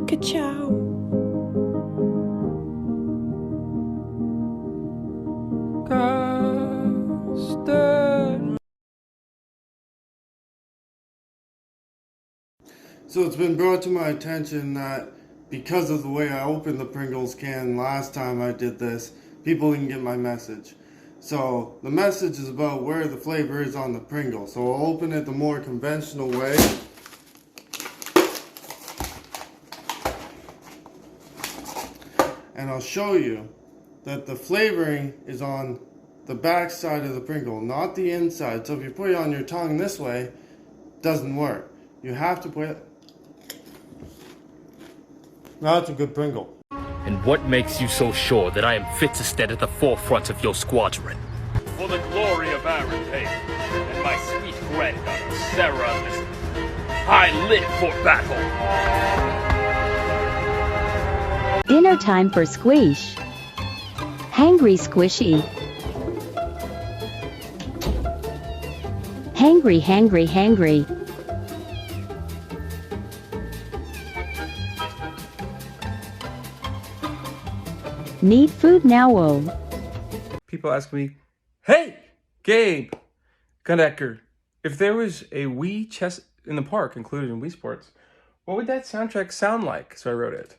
Ka-chow. Custard. So it's been brought to my attention that because of the way I opened the Pringles can last time I did this, people didn't get my message. So the message is about where the flavor is on the Pringle. So I'll open it the more conventional way. And I'll show you that the flavoring is on the back side of the Pringle, not the inside. So if you put it on your tongue this way, it doesn't work. You have to put it. Now it's a good Pringle. And what makes you so sure that I am fit to stand at the forefront of your squadron? For the glory of Arantane and my sweet granddaughter, Sarah Elizabeth, I live for battle! Dinner time for Squish. Hangry Squishy. Hangry, hangry, hangry. Need food now, oh. People ask me, hey, Gabe Gundecker, if there was a Wii chess in the park included in Wii Sports, what would that soundtrack sound like? So I wrote it.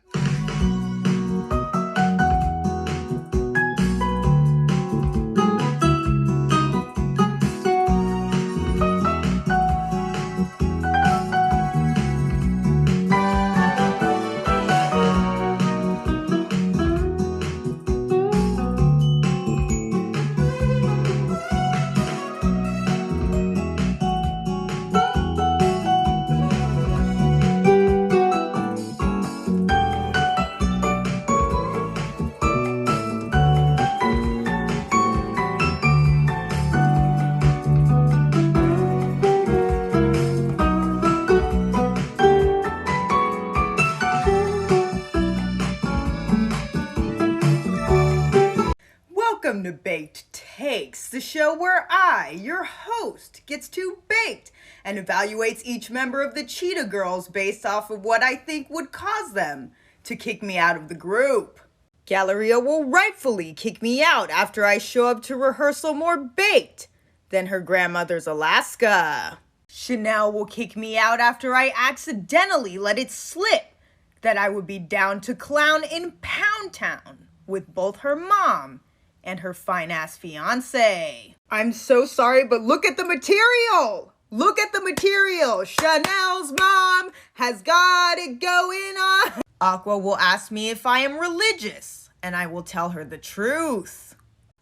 Welcome to Baked Takes, the show where I, your host, gets to bake and evaluates each member of the Cheetah Girls based off of what I think would cause them to kick me out of the group. Galleria will rightfully kick me out after I show up to rehearsal more baked than her grandmother's Alaska. Chanel will kick me out after I accidentally let it slip that I would be down to clown in Pound Town with both her mom and her fine-ass fiance. I'm so sorry, but look at the material! Look at the material! Chanel's mom has got it going on! Aqua will ask me if I am religious, and I will tell her the truth.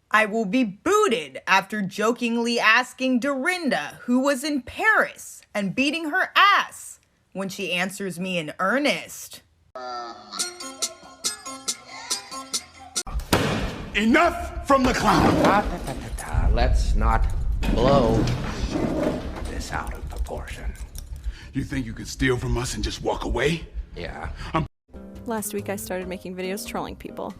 I will be booted after jokingly asking Dorinda who was in Paris and beating her ass when she answers me in earnest. Enough from the clown! Let's not blow this out of proportion. You think you could steal from us and just walk away? Yeah. Last week I started making videos trolling people,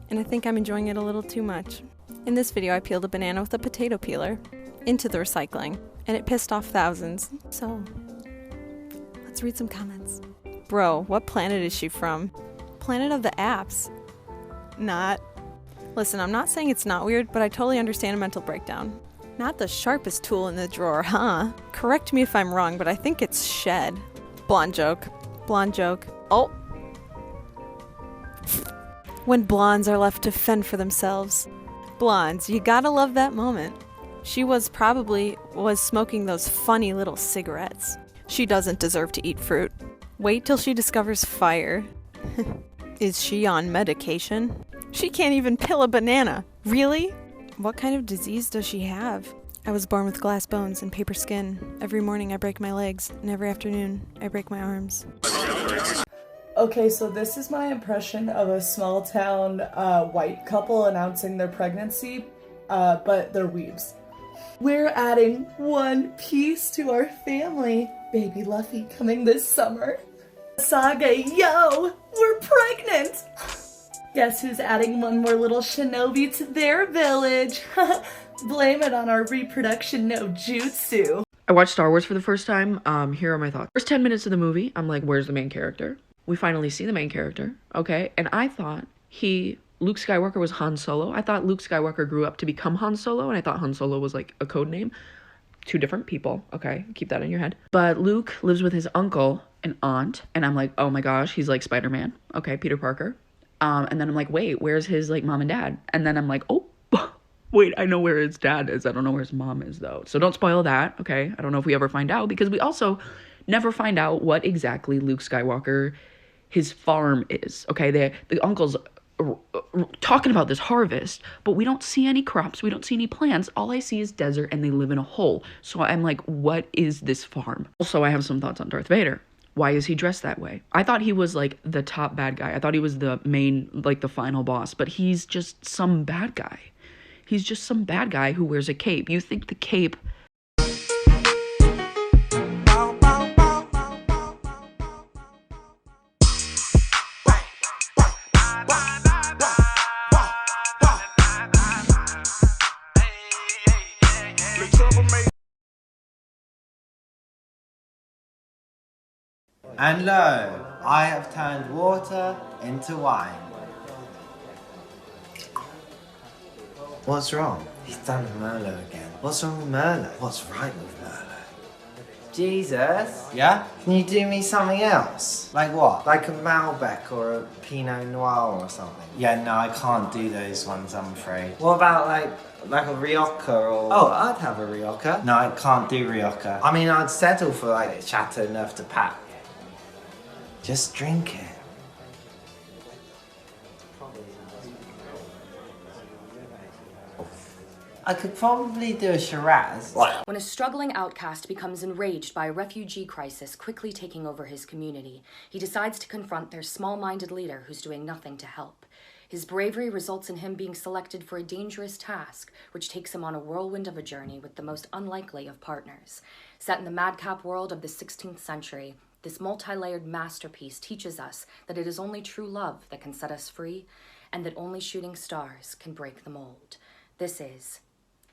and I think I'm enjoying it a little too much. In this video I peeled a banana with a potato peeler into the recycling, and it pissed off thousands. So, let's read some comments. Bro, what planet is she from? Planet of the apps. Not. Listen, I'm not saying it's not weird, but I totally understand a mental breakdown. Not the sharpest tool in the drawer, huh? Correct me if I'm wrong, but I think it's shed. Blonde joke. Blonde joke. Oh! When blondes are left to fend for themselves. Blondes, you gotta love that moment. She was smoking those funny little cigarettes. She doesn't deserve to eat fruit. Wait till she discovers fire. Is she on medication? She can't even peel a banana. Really? What kind of disease does she have? I was born with glass bones and paper skin. Every morning I break my legs, and every afternoon I break my arms. Okay, so this is my impression of a small town white couple announcing their pregnancy, but they're weebs. We're adding one piece to our family. Baby Luffy coming this summer. Saga, yo, we're pregnant! Guess who's adding one more little shinobi to their village? Blame it on our reproduction no jutsu. I watched Star Wars for the first time. Here are my thoughts. First 10 minutes of the movie, I'm like, where's the main character? We finally see the main character, okay? And I thought Luke Skywalker was Han Solo. I thought Luke Skywalker grew up to become Han Solo, and I thought Han Solo was like a code name. Two different people, okay? Keep that in your head. But Luke lives with his uncle and aunt, and I'm like, oh my gosh, he's like Spider-Man. Okay, Peter Parker. And then I'm like, wait, where's his like mom and dad? And then I'm like, oh, wait, I know where his dad is. I don't know where his mom is, though. So don't spoil that, okay? I don't know if we ever find out, because we also never find out what exactly Luke Skywalker, his farm is, okay? The uncle's talking about this harvest, but we don't see any crops. We don't see any plants. All I see is desert, and they live in a hole. So I'm like, what is this farm? Also, I have some thoughts on Darth Vader. Why is he dressed that way? I thought he was like the top bad guy. I thought he was the main, like the final boss, but he's just some bad guy. He's just some bad guy who wears a cape. You think the cape... And lo, I have turned water into wine. What's wrong? He's done Merlot again. What's wrong with Merlot? What's right with Merlot? Jesus? Yeah? Can you do me something else? Like what? Like a Malbec or a Pinot Noir or something? Yeah, no, I can't do those ones, I'm afraid. What about like a Rioja or... Oh, I'd have a Rioja. No, I can't do Rioja. I mean, I'd settle for like Chateauneuf de Pape. Just drink it. I could probably do a Shiraz. When a struggling outcast becomes enraged by a refugee crisis quickly taking over his community, he decides to confront their small-minded leader who's doing nothing to help. His bravery results in him being selected for a dangerous task, which takes him on a whirlwind of a journey with the most unlikely of partners. Set in the madcap world of the 16th century, this multi-layered masterpiece teaches us that it is only true love that can set us free, and that only shooting stars can break the mold. This is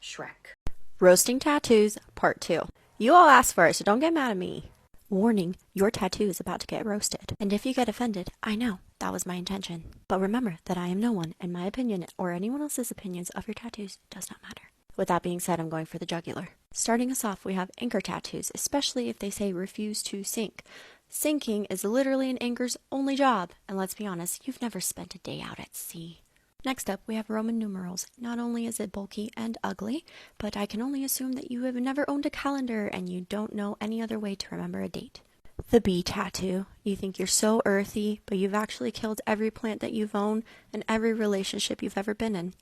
Shrek. Roasting tattoos, part 2. You all asked for it, so don't get mad at me. Warning, your tattoo is about to get roasted. And if you get offended, I know, that was my intention. But remember that I am no one, and my opinion, or anyone else's opinions of your tattoos does not matter. With that being said, I'm going for the jugular. Starting us off, we have anchor tattoos, especially if they say refuse to sink. Sinking is literally an anchor's only job, and let's be honest, you've never spent a day out at sea. Next up, we have Roman numerals. Not only is it bulky and ugly, but I can only assume that you have never owned a calendar and you don't know any other way to remember a date. The bee tattoo. You think you're so earthy, but you've actually killed every plant that you've owned and every relationship you've ever been in.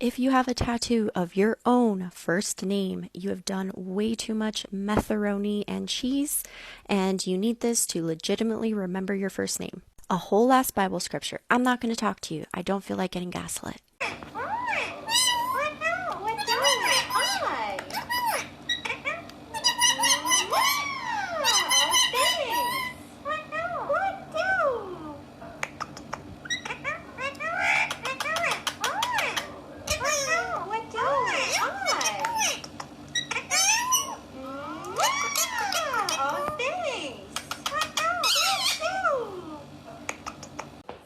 If you have a tattoo of your own first name, you have done way too much macaroni and cheese, and you need this to legitimately remember your first name. A whole ass Bible scripture. I'm not going to talk to you. I don't feel like getting gaslit.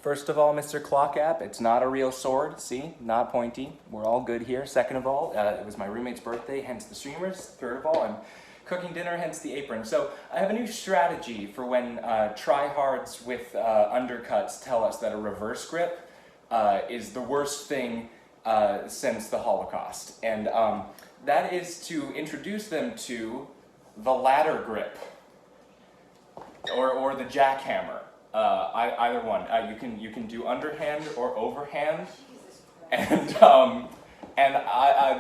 First of all, Mr. Clock App, it's not a real sword. See, not pointy. We're all good here. Second of all, it was my roommate's birthday, hence the streamers. Third of all, I'm cooking dinner, hence the apron. So I have a new strategy for when tryhards with undercuts tell us that a reverse grip is the worst thing since the Holocaust. And that is to introduce them to the ladder grip or the jackhammer. Either one. You can do underhand or overhand, and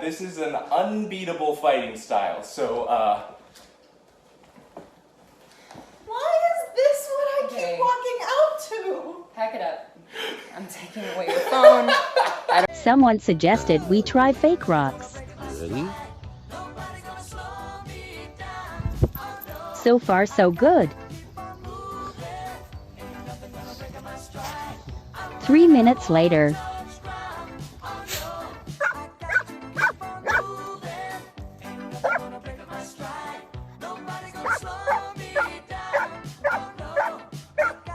this is an unbeatable fighting style. So why is this what I keep walking out to? Pack it up. I'm taking away your phone. Someone suggested we try fake rocks. Really? So far, so good. 3 minutes later.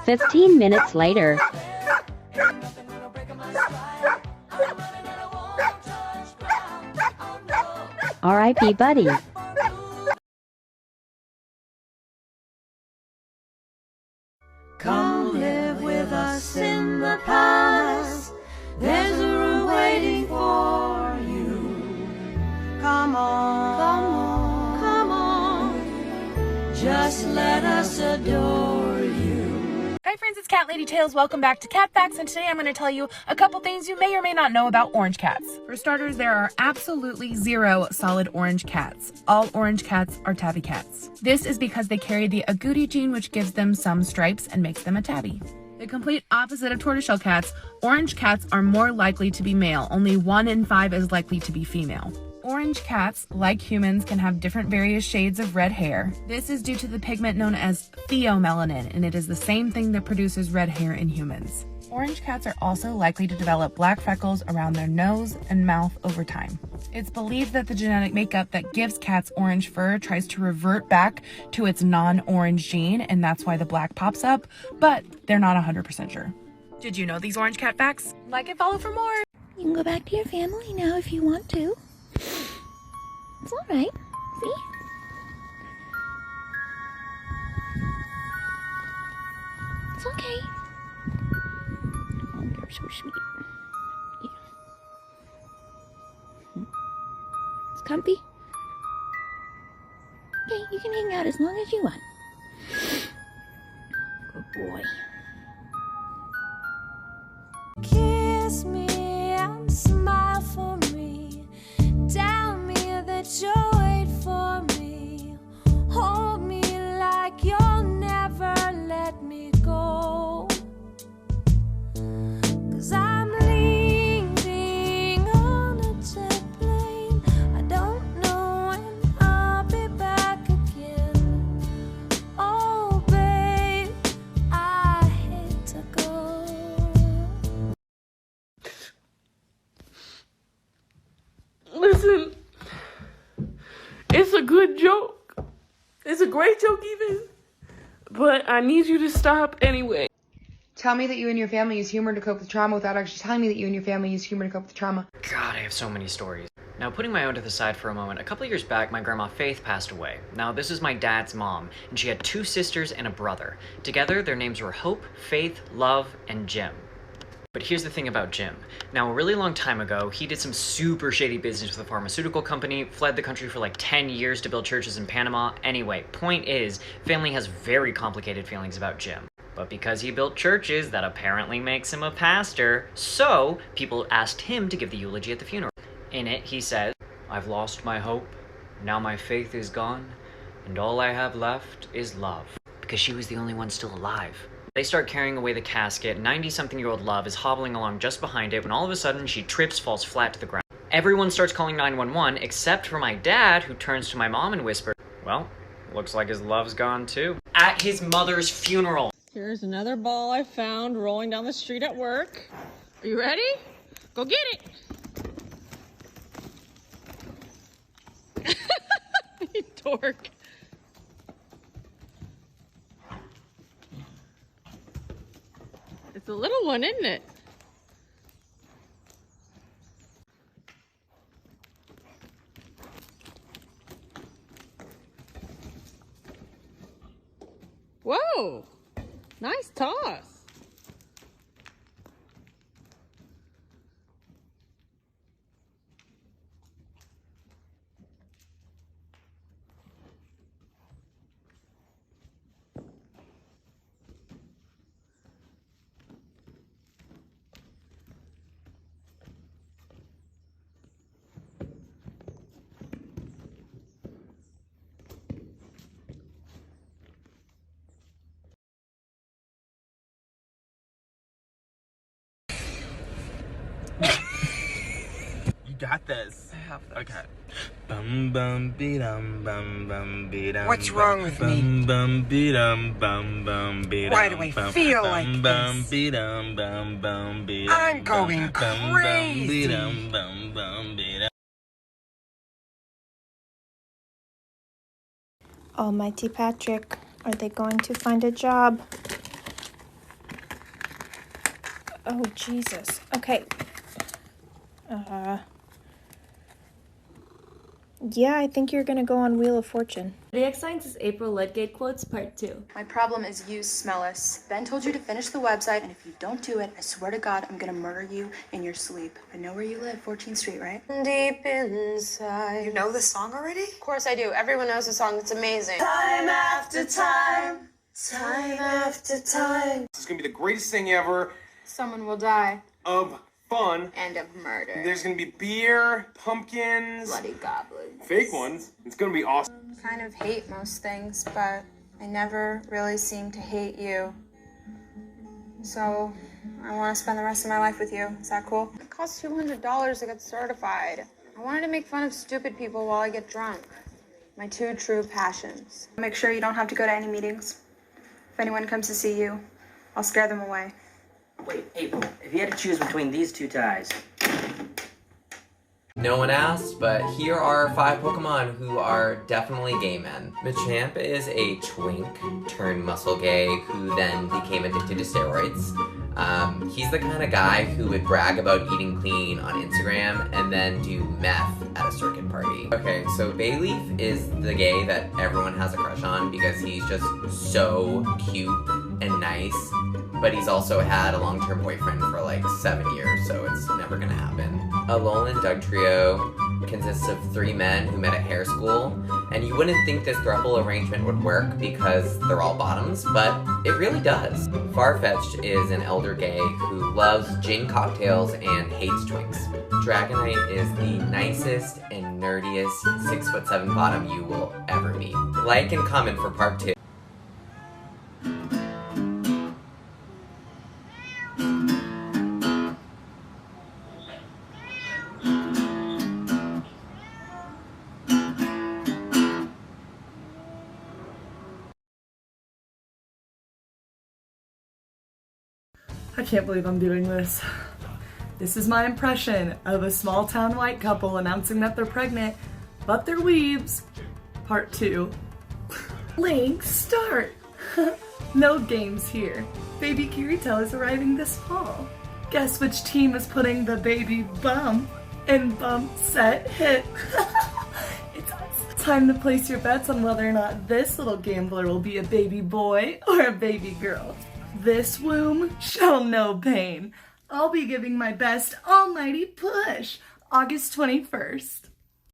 "15 minutes later. R.I.P. Buddy. Come live with us in the palace. There's a room waiting for you. Come on, come on, come on. Just let us adore you. Hi friends, it's Cat Lady Tales. Welcome back to Cat Facts, and today I'm going to tell you a couple things you may or may not know about orange cats. For starters, there are absolutely 0 solid orange cats. All orange cats are tabby cats. This is because they carry the agouti gene, which gives them some stripes and makes them a tabby. The complete opposite of tortoiseshell cats, orange cats are more likely to be male. Only 1 in 5 is likely to be female. Orange cats, like humans, can have different various shades of red hair. This is due to the pigment known as pheomelanin, and it is the same thing that produces red hair in humans. Orange cats are also likely to develop black freckles around their nose and mouth over time. It's believed that the genetic makeup that gives cats orange fur tries to revert back to its non-orange gene, and that's why the black pops up, but they're not 100% sure. Did you know these orange cat facts? Like and follow for more! You can go back to your family now if you want to. It's alright. See? It's okay. Oh, you're so sweet. Yeah. It's comfy? Okay, you can hang out as long as you want. Good boy. Kiss me and smile for me. Tell me that you'll wait for me. Hold me like you'll never let me go. 'Cause I'm leaving on a jet plane. I don't know when I'll be back again. Oh, babe, I hate to go. Listen, it's a good joke. It's a great joke even. But I need you to stop anyway. Tell me that you and your family use humor to cope with trauma without actually telling me that you and your family use humor to cope with trauma. God, I have so many stories. Now, putting my own to the side for a moment, a couple years back, my grandma Faith passed away. Now, this is my dad's mom, and she had 2 sisters and a brother. Together, their names were Hope, Faith, Love, and Jim. But here's the thing about Jim. Now, a really long time ago, he did some super shady business with a pharmaceutical company, fled the country for like 10 years to build churches in Panama. Anyway, point is, family has very complicated feelings about Jim. But because he built churches, that apparently makes him a pastor. So, people asked him to give the eulogy at the funeral. In it, he says, "I've lost my hope, now my faith is gone, and all I have left is love." Because she was the only one still alive. They start carrying away the casket. 90-something-year-old Love is hobbling along just behind it when all of a sudden she trips, falls flat to the ground. Everyone starts calling 911 except for my dad, who turns to my mom and whispers, "Well, looks like his love's gone too." At his mother's funeral. Here's another ball I found rolling down the street at work. Are you ready? Go get it! You dork. It's a little one, isn't it? Whoa! Nice toss. got this. I have this. Okay. Bum bum be dum bum bum be dum. What's wrong with me? Bum bum be dum bum bum be dum. Why do I feel like bum bum this? be dum bum bum be dum. I'm going bum, crazy. Bum be dum bum bum be dum. Almighty Patrick, are they going to find a job? Oh, Jesus. Okay. Yeah, I think you're gonna go on Wheel of Fortune. Zodiac Signs is April Ledgate Quotes Part 2. My problem is you, Smellus. Ben told you to finish the website, and if you don't do it, I swear to God, I'm gonna murder you in your sleep. I know where you live, 14th Street, right? Deep inside. You know this song already? Of course I do. Everyone knows the song. It's amazing. Time after time, time after time. This is gonna be the greatest thing ever. Someone will die. Of fun. And of murder. There's gonna be beer, pumpkins. Bloody goblins. Fake ones. It's gonna be awesome. Kind of hate most things, but I never really seem to hate you. So, I want to spend the rest of my life with you. Is that cool? It costs $200 to get certified. I wanted to make fun of stupid people while I get drunk. My two true passions. Make sure you don't have to go to any meetings. If anyone comes to see you, I'll scare them away. Wait, April, if you had to choose between these two ties. No one asked, but here are 5 Pokemon who are definitely gay men. Machamp is a twink turned muscle gay who then became addicted to steroids. He's the kind of guy who would brag about eating clean on Instagram and then do meth at a circuit party. Okay, so Bayleaf is the gay that everyone has a crush on because he's just so cute and nice, but he's also had a long-term boyfriend for like 7 years, so it's never gonna happen. Alolan Dugtrio consists of 3 men who met at hair school, and you wouldn't think this throuple arrangement would work because they're all bottoms, but it really does. Farfetch'd is an elder gay who loves gin cocktails and hates twinks. Dragonite is the nicest and nerdiest 6'7" bottom you will ever meet. Like and comment for part 2. I can't believe I'm doing this. This is my impression of a small town white couple announcing that they're pregnant, but they're weebs. Part 2. Link, start! No games here. Baby Kirito is arriving this fall. Guess which team is putting the baby bump in bump set hit? It's us. Time to place your bets on whether or not this little gambler will be a baby boy or a baby girl. This womb shall know pain. I'll be giving my best almighty push. August 21st.